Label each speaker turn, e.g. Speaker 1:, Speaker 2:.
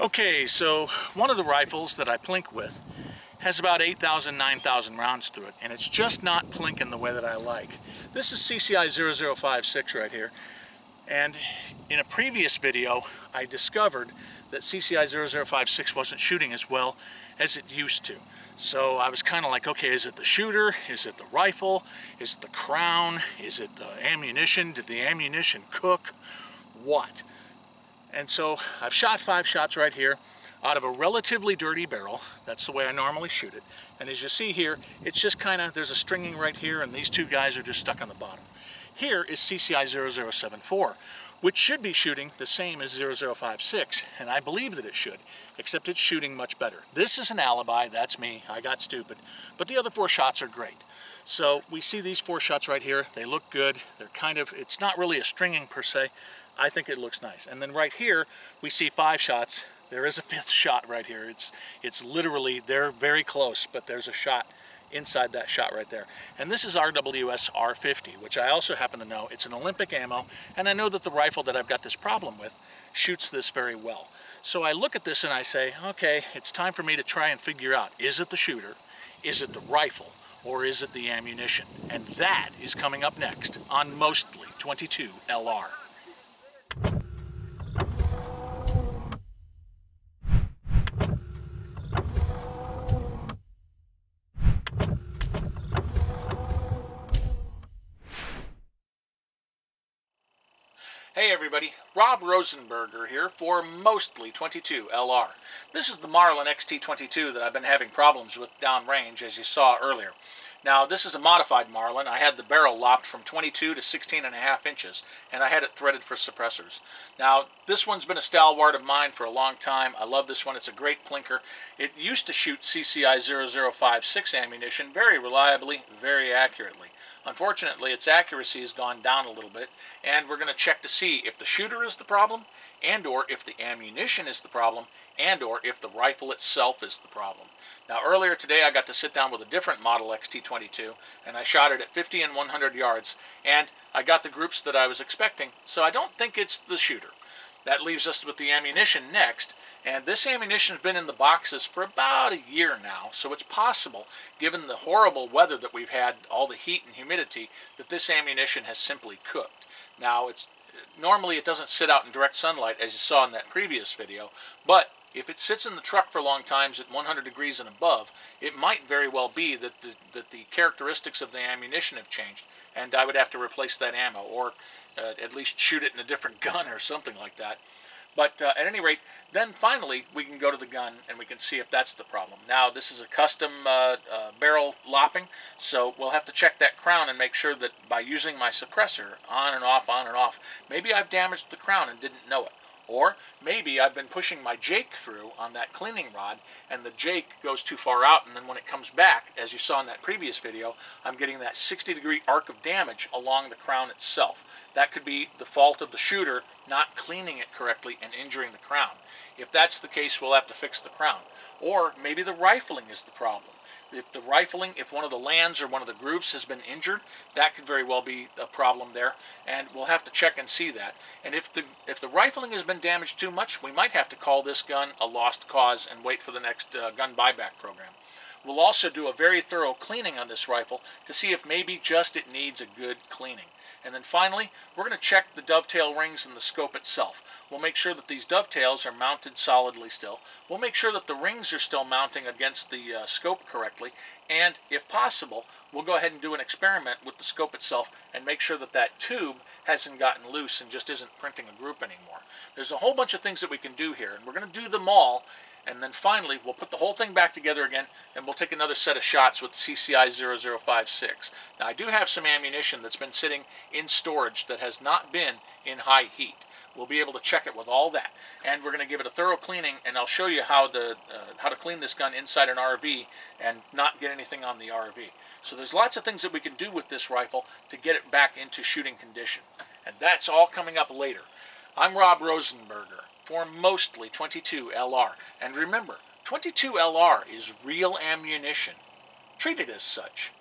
Speaker 1: Okay, so one of the rifles that I plink with has about 8,000, 9,000 rounds through it, and it's just not plinking the way that I like. This is CCI 0056 right here, and in a previous video I discovered that CCI 0056 wasn't shooting as well as it used to. So I was kind of like, okay, is it the shooter? Is it the rifle? Is it the crown? Is it the ammunition? Did the ammunition cook? What? And so I've shot 5 shots right here out of a relatively dirty barrel. That's the way I normally shoot it. And as you see here, it's just kind of, there's a stringing right here, and these two guys are just stuck on the bottom. Here is CCI 0074, which should be shooting the same as 0056, and I believe that it should, except it's shooting much better. This is an alibi, that's me, I got stupid. But the other 4 shots are great. So we see these 4 shots right here, they look good, they're kind of, it's not really a stringing per se, I think it looks nice. And then right here, we see 5 shots. There is a 5th shot right here. It's literally, they're very close, but there's a shot inside that shot right there. And this is RWS R50, which I also happen to know. It's an Olympic ammo, and I know that the rifle that I've got this problem with shoots this very well. So I look at this and I say, okay, it's time for me to try and figure out, is it the shooter, is it the rifle, or is it the ammunition? And that is coming up next on Mostly 22 LR. Hey everybody, Rob Rosenberger here for Mostly 22 LR. This is the Marlin XT22 that I've been having problems with downrange, as you saw earlier. Now this is a modified Marlin. I had the barrel lopped from 22 to 16.5 inches, and I had it threaded for suppressors. Now this one's been a stalwart of mine for a long time. I love this one. It's a great plinker. It used to shoot CCI 0056 ammunition very reliably, very accurately. Unfortunately, its accuracy has gone down a little bit, and we're going to check to see if the shooter is the problem, and or if the ammunition is the problem, and or if the rifle itself is the problem. Now earlier today I got to sit down with a different model XT22, and I shot it at 50 and 100 yards, and I got the groups that I was expecting, so I don't think it's the shooter. That leaves us with the ammunition next, and this ammunition has been in the boxes for about a year now, so it's possible, given the horrible weather that we've had, all the heat and humidity, that this ammunition has simply cooked. Now, normally it doesn't sit out in direct sunlight, as you saw in that previous video, but if it sits in the truck for long times at 100 degrees and above, it might very well be that the characteristics of the ammunition have changed, and I would have to replace that ammo, or at least shoot it in a different gun or something like that. But at any rate, then finally we can go to the gun and we can see if that's the problem. Now this is a custom barrel lopping, so we'll have to check that crown and make sure that by using my suppressor on and off, maybe I've damaged the crown and didn't know it. Or maybe I've been pushing my jake through on that cleaning rod, and the jake goes too far out, and then when it comes back, as you saw in that previous video, I'm getting that 60-degree arc of damage along the crown itself. That could be the fault of the shooter not cleaning it correctly and injuring the crown. If that's the case, we'll have to fix the crown. Or maybe the rifling is the problem. If the rifling, if one of the lands or one of the grooves has been injured, that could very well be a problem there, and we'll have to check and see that. And if the rifling has been damaged too much, we might have to call this gun a lost cause and wait for the next gun buyback program. We'll also do a very thorough cleaning on this rifle to see if maybe just it needs a good cleaning. And then finally, we're going to check the dovetail rings and the scope itself. We'll make sure that these dovetails are mounted solidly still. We'll make sure that the rings are still mounting against the scope correctly. And if possible, we'll go ahead and do an experiment with the scope itself and make sure that that tube hasn't gotten loose and just isn't printing a group anymore. There's a whole bunch of things that we can do here, and we're going to do them all. And then finally, we'll put the whole thing back together again, and we'll take another set of shots with CCI 0056. Now, I do have some ammunition that's been sitting in storage that has not been in high heat. We'll be able to check it with all that. And we're going to give it a thorough cleaning, and I'll show you how to clean this gun inside an RV and not get anything on the RV. So there's lots of things that we can do with this rifle to get it back into shooting condition. And that's all coming up later. I'm Rob Rosenberger for Mostly 22 LR. And remember, 22 LR is real ammunition. Treat it as such.